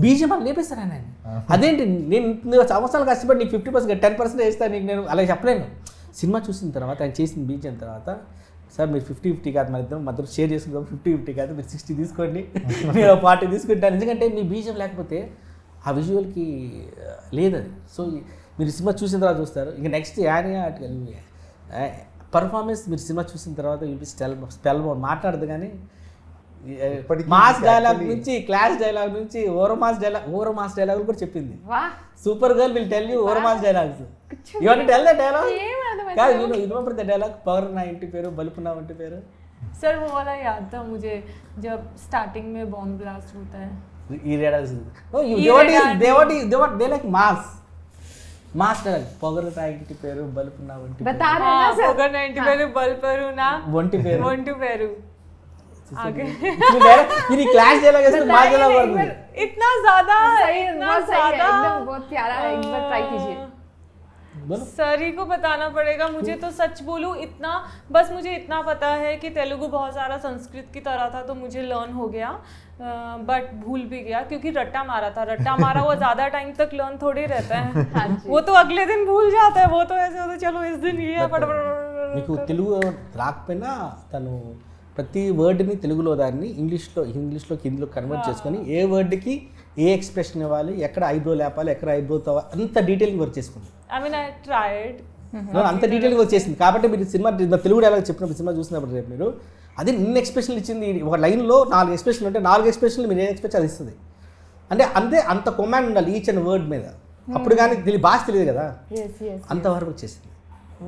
బీజిఎం అని లేపేస్తాను ఆయన. అదేంటి నేను సంవత్సరాలు కష్టపడి నీకు 50%, 10% వేస్తాను నీకు, నేను అలా చెప్పలేను. సినిమా చూసిన తర్వాత ఆయన చేసిన బీజిఎం తర్వాత, సార్ మీరు 50-50 కాదు, మధ్యలో షేర్ చేసుకుంటాం, 50-50 కాదు, మీరు 60 తీసుకోండి, మీరు 40 తీసుకుంటాను. ఎందుకంటే మీ బీజిఎం లేకపోతే ఆ విజువల్కి లేదు అది. సో మీరు సినిమా చూసిన తర్వాత చూస్తారు. ఇంకా నెక్స్ట్ యానియా పర్ఫార్మెన్స్ మీరు సినిమా చూసిన తర్వాత స్పెల్ బౌండ్, మాట్లాడదు కానీ మాస్ డైలాగ్ నుంచి, క్లాస్ డైలాగ్ నుంచి, ఓవర్ మాస్ డైలాగ్ కూడా చెప్పింది. Super girl will tell you over mass dialogues. You want to tell the dialogue? కాదు, you remember the dialogue, power నా ఇంటి పేరు, బలుపు నా ఇంటి పేరు. सर वो वाला याद था मुझे जब स्टार्टिंग में बॉम्ब ब्लास्ट होता है. they like mass dialogue. పొగర నా ఇంటి పేరు, బలుపు నా ఇంటి పేరు, పొగర నా ఇంటి పేరు, బలుపు నా ఒంటి పేరు. आगे ये क्लास डायलॉग है, मास डायलॉग वर्क इतना ज्यादा एकदम बहुत प्यारा है, एक बार ट्राई कीजिए. सर ही को बताना पड़ेगा मुझे। तो सच बोलूं इतना, बस मुझे इतना पता है कि तेलुगु बहुत सारा संस्कृत की तरह था, तो मुझे लर्न हो गया, बट भूल भी गया क्योंकि रट्टा मारा था। रट्टा मारा हुआ ज़्यादा टाइम तक लर्न थोड़ी रहता है। वो तो अगले दिन भूल जाता है, वो तो ऐसे होता है चलो इस दिन ये మీకు తెలుగు రాకపోయినా తను ప్రతి వర్డ్ని తెలుగులో దాన్ని ఇంగ్లీష్లోకి హిందీలో కన్వర్ట్ చేసుకొని ఏ వర్డ్కి ఏ ఎక్స్ప్రెషన్ ఇవ్వాలి, ఎక్కడ ఐబ్రో లేపాలి, ఎక్కడ ఐబ్రో అంత డీటెయిలింగ్ వర్క్ చేసుకుంది. I mean I tried. అంత డీటెయిల్గా వచ్చేసింది కాబట్టి మీరు సినిమా తెలుగు డైలాగ్ చెప్పినప్పుడు సినిమా చూసినప్పుడు రేపు మీరు అది ఇన్ని ఎక్స్ప్రెషన్లు ఇచ్చింది. ఒక లైన్లో 4 ఎక్స్ప్రెషన్లు ఉంటే 4 ఎక్స్ప్రెషన్లు మీరు ఏ ఎక్స్ప్రెస్ అది ఇస్తుంది అంటే అంత కొమాండ్ ఉండాలి ఈచ్ అండ్ వర్డ్ మీద. అప్పుడు కానీ భాష తెలియదు కదా, అంతవరకు వచ్చేసింది.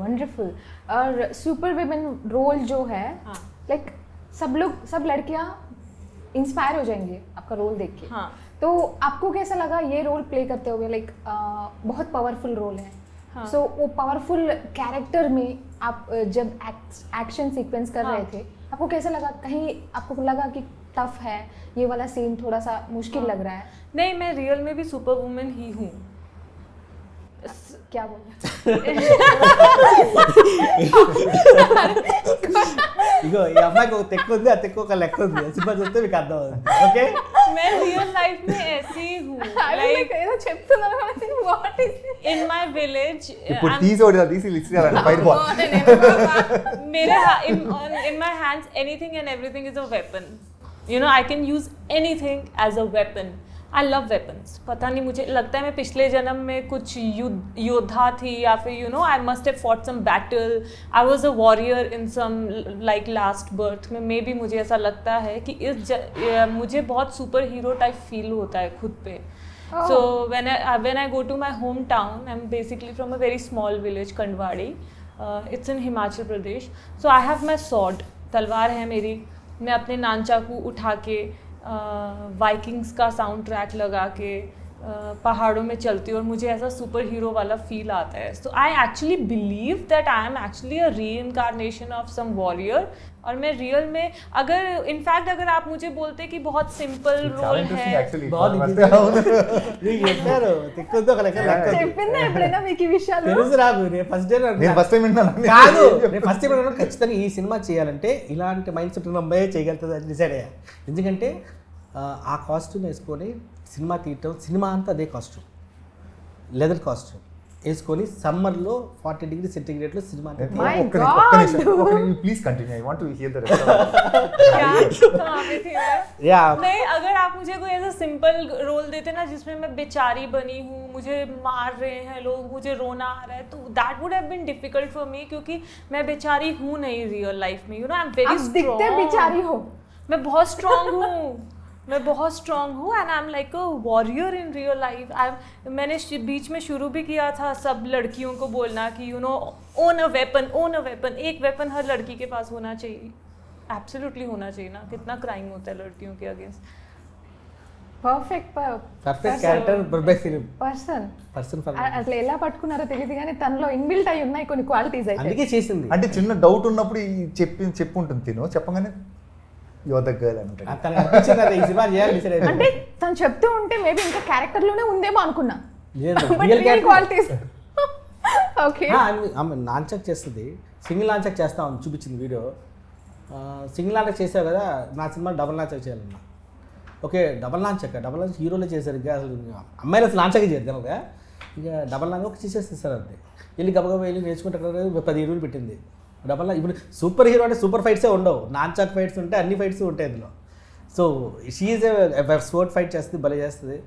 वंडरफुल. और सुपर विमेन रोल जो है लाइक सब लड़कियां इंस्पायर हो जाएंगी आपका रोल देख के. तो आपको कैसा लगा ये रोल प्ले करते हुए? लाइक बहुत पावरफुल रोल है. सो वो पावरफुल कैरेक्टर में आप जब एक्शन सीक्वेंस कर रहे थे, आपको कैसा लगा? कहीं आपको लगा कि टफ है ये वाला सीन, थोड़ा सा मुश्किल लग रहा है? नहीं, मैं रियल में भी सुपर वुमेन ही हूँ. क्या बोल ఇగో ఈ అమ్మాయికి ఒక తెక్కు ఉంది, ఆ తెక్కు ఒక లెక్క ఉంది. సినిమా చూస్తే మీకు అర్థం అవుతుంది. ఓకే, मैं रियल लाइफ में ऐसी हूँ. लाइक ఏదో చెప్తున్నాను what is in my village ఇప్పుడు తీసి ఇచ్చేయాలి ఫైర్ బాల్. मेरे in my hands anything and everything is a weapon. You know, I can use anything as a weapon. I love weapons. पता नहीं, मुझे लगता है मैं पिछले जन्म में कुछ योद्धा थी या फिर you know I must have fought some battle. I was a warrior in some like last birth में. मे भी मुझे ऐसा लगता है कि मुझे बहुत सुपर हीरो टाइप फील होता है खुद पे. So when I go to my hometown, I'm basically from a very small village, Kandwadi. It's in Himachal Pradesh. So I have my sword, तलवार है मेरी. मैं अपने नानचा को उठा के वाइकिंग्स का साउंड ट्रैक लगा के पहाड़ों में चलती हूँ और मुझे ऐसा सुपर हीरो वाला फील आता है. So I actually believe that I am actually a reincarnation of some warrior. और मैं रियल में इनफैक्ट अगर आप मुझे बोलते कि बहुत सिंपल रोल है, ఖచ్చితంగా ఈ సినిమా చేయాలంటే ఇలాంటి మైండ్ సెట్ ఉన్న అమ్మాయి చేయగలుగుతుంది అని డిసైడ్ అయ్యా. ఎందుకంటే ఆ కాస్ట్యూమ్ వేసుకొని సినిమా తీయటం, సినిమా అంతా అదే కాస్ట్యూమ్, లెదర్ కాస్ట్యూమ్ వేసుకొని సమ్మర్లో 40 డిగ్రీ సెంటిగ్రేడ్లో cinema. Please continue, I want to hear the नहीं, अगर आप मुझे कोई ऐसा सिंपल रोल देते ना जिसमें मैं बेचारी बनी हूँ, मुझे मार रहे हैं लोग, मुझे रोना आ रहा है, तो that would have been difficult for me क्योंकि मैं बेचारी हूँ नहीं रियल लाइफ में. You know I am very दिखते बेचारी हो, मैं बहुत स्ट्रांग हूँ. मैं बहुत स्ट्रांग हूँ and I am like a warrior in real life. मैंने बीच में शुरू भी किया था सब लड़कियों को बोलना कि you know own a weapon. एक वेपन हर लड़की के पास होना चाहिए, एब्सोल्युटली होना चाहिए ना. कितना क्राइम होता है लड़कियों के अगेंस्ट. పర్ఫెక్ట్ క్యారెక్టర్ పర్సన్ అట్లా ఎలా పట్టుకున్నారో తెలియదు కానీ తనలో ఇన్బిల్ట్ అయి ఉన్నాయి కొన్ని క్వాలిటీస్. అయితే అందుకే చేసింది. అంటే చిన్న డౌట్ ఉన్నప్పుడు చెప్పు ఉంటుంది తిను చెప్పగానే యువర్ ద గర్ల్ అంటే తను చెప్తూ ఉంటే మేబీ ఇంకా క్యారెక్టర్ లోనే ఉందేమో అనుకున్నా. లాంచక్ చేస్తుంది, సింగిల్ లాంచక్ చేస్తా ఉంది, చూపించింది వీడియో. సింగిల్ లాంచక్ చేసావు కదా, నా సినిమా డబల్ లాంచక్ చేయాలన్నా. ఓకే, డబల్ లాంచ్ హీరోలే చేశారు. ఇక అసలు అమ్మాయిలు అసలు లాంచకే చేయరు కనుక ఇక డబల్ లాంచ్ ఒక చేసేస్తారు అంతే. వెళ్ళి గబగబా వెళ్ళి నేర్చుకుంటారు. 10 రోజులు పెట్టింది డబల్ లాంచ్. ఇప్పుడు సూపర్ హీరో అంటే సూపర్ ఫైట్సే ఉండవు, నాన్చాక్ ఫైట్స్ ఉంటాయి, అన్ని ఫైట్స్ ఉంటాయి అందులో. సో షీఈ్ స్పోర్ట్ ఫైట్ చేస్తుంది, భలే చేస్తుంది.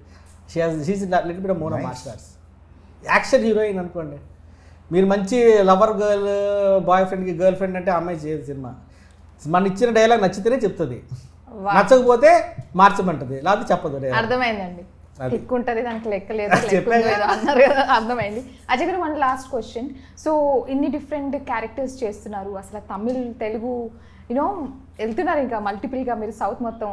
She little bit more martial arts. Action heroine అనుకోండి, మీరు మంచి లవర్ గర్ల్ బాయ్ ఫ్రెండ్కి గర్ల్ ఫ్రెండ్ అంటే అమ్మాయి చేయదు. సినిమా మన ఇచ్చిన డైలాగ్ నచ్చితేనే చెప్తుంది, నచ్చకపోతే మార్చమంటది, లేకపోతే చెప్పదు. అర్థమైందండి, తిక్కుంటది దానికి లెక్కలేదు అన్నారు కదా, అర్థమైంది. అజయ్ గారు, వన్ లాస్ట్ క్వశ్చన్. సో ఇన్ని డిఫరెంట్ క్యారెక్టర్స్ చేస్తున్నారు, అసలు తమిళ్ తెలుగు యూనో వెళ్తున్నారు ఇంకా మల్టిపుల్గా, మీరు సౌత్ మొత్తం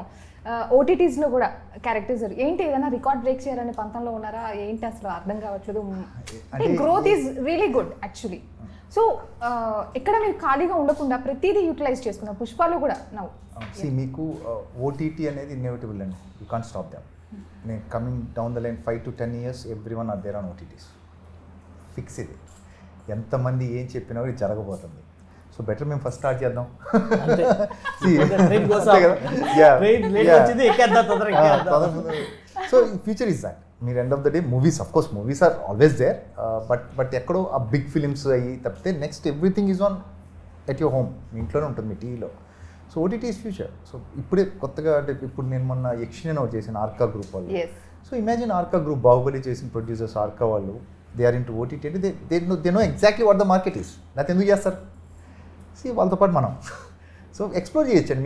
ఓటీటీస్లో కూడా క్యారెక్టర్స్ ఏంటి, ఏదైనా రికార్డ్ బ్రేక్ చేయాలనే పంతంలో ఉన్నారా ఏంటి? అసలు అర్థం కావట్లేదు. Growth is really good actually. So ఎక్కడ మీరు ఖాళీగా ఉండకుండా ప్రతిదీ యూటిలైజ్ చేసుకున్నారు. పుష్పాలు కూడా నవ్వు మీకు ఓటీటీ అనేది ఇన్నోవేటిబుల్ అండి, యూ కాంట్ స్టాప్ దెమ్. నేను coming down the line 5 to 10 years everyone are there on OTTs. Fix ఇది. ఎంతమంది ఏం చెప్పినా కూడా ఇది జరగబోతుంది. సో బెటర్ మేము ఫస్ట్ స్టార్ట్ చేద్దాం. So future is that. మీరు end of the day movies, of course movies are always there, but ఎక్కడో ఆ బిగ్ ఫిలిమ్స్ అయ్యి తప్పితే next everything is on at your home. మీ ఇంట్లోనే ఉంటుంది, మీ టీవీలో. So OTT is future. So ఇప్పుడే కొత్తగా అంటే ఇప్పుడు నేను మొన్న యక్షిణి ఒకటి చేసిన ఆర్కా గ్రూప్ వాళ్ళు. So imagine Arka group, Baahubali చేసిన ప్రొడ్యూసర్స్ ఆర్కా వాళ్ళు, they are into OTT అంటే they know exactly what the market is. లేకపోతే ఎందుకు చేస్తారు? వాళ్ళతో పాటు మనం సో ఎక్స్ప్లోర్ చేయొచ్చండి.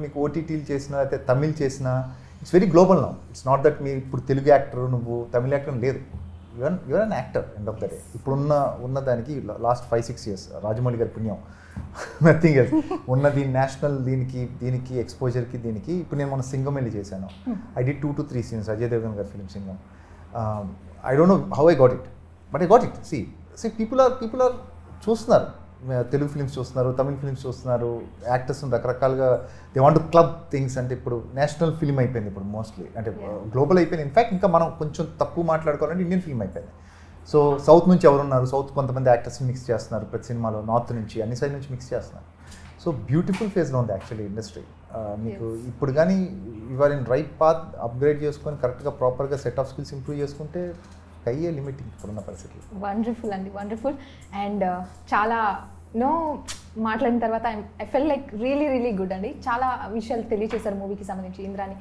మీకు ఓటీటీలు చేసినా అయితే తమిళ్ చేసినా it's very global now. It's not that మీ ఇప్పుడు తెలుగు యాక్టర్ నువ్వు తమిళ యాక్టర్ లేదు. Your an actor end of the day. ఇప్పుడున్న దానికి లాస్ట్ 5-6 years రాజమౌళి గారి పుణ్యం, నథింగ్ ఎల్స్, ఉన్నది నేషనల్ దీనికి ఎక్స్పోజర్కి దీనికి. ఇప్పుడు నేను మన సింగం వెళ్ళి చేశాను. I did 2 to 3 scenes Ajay Devgan గారి film Singham. I don't know how I got it, but I got it. See people are చూస్తున్నారు, తెలుగు ఫిలిమ్స్ చూస్తున్నారు, తమిళ ఫిలిమ్స్ చూస్తున్నారు, యాక్టర్స్ని రకరకాలుగా they want to club things. అంటే ఇప్పుడు నేషనల్ ఫిల్మ్ అయిపోయింది ఇప్పుడు మోస్ట్లీ, అంటే గ్లోబల్ అయిపోయింది. ఇన్ఫ్యాక్ట్ ఇంకా మనం కొంచెం తక్కువ మాట్లాడుకోవాలంటే ఇండియన్ ఫిల్మ్ అయిపోయింది. సో సౌత్ నుంచి ఎవరున్నారు, సౌత్ కొంతమంది యాక్టర్స్ని మిక్స్ చేస్తున్నారు ప్రతి సినిమాలో, నార్త్ నుంచి అన్ని సైడ్ నుంచి మిక్స్ చేస్తున్నారు. సో బ్యూటిఫుల్ ఫేజ్లో ఉంది యాక్చువల్లీ ఇండస్ట్రీ. మీకు ఇప్పుడు కానీ ఇవాళ రైట్ పాత్ అప్గ్రేడ్ చేసుకొని కరెక్ట్గా ప్రాపర్గా సెట్ ఆఫ్ స్కిల్స్ ఇంప్రూవ్ చేసుకుంటే అయ్యే లిమిటింగ్ ఇప్పుడున్న పరిస్థితులు. వండర్ఫుల్ అండి, వండర్ఫుల్. అండ్ చాలా మాట్లాడిన తర్వాత I felt like really good అండి. చాలా విషయాలు తెలియచేశారు మూవీకి సంబంధించి ఇంద్రాని.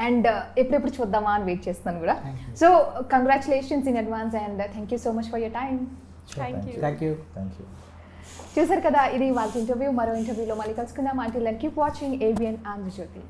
అండ్ ఎప్పుడెప్పుడు చూద్దామా అని వెయిట్ చేస్తున్నాను కూడా. So congratulations in advance and thank you so much for your time. Thank you. చూసారు కదా, ఇది వాళ్ళ ఇంటర్వ్యూ. మరో ఇంటర్వ్యూలో మళ్ళీ కలుసుకుందాం. Until then keep watching ABN Andhra Jyothi.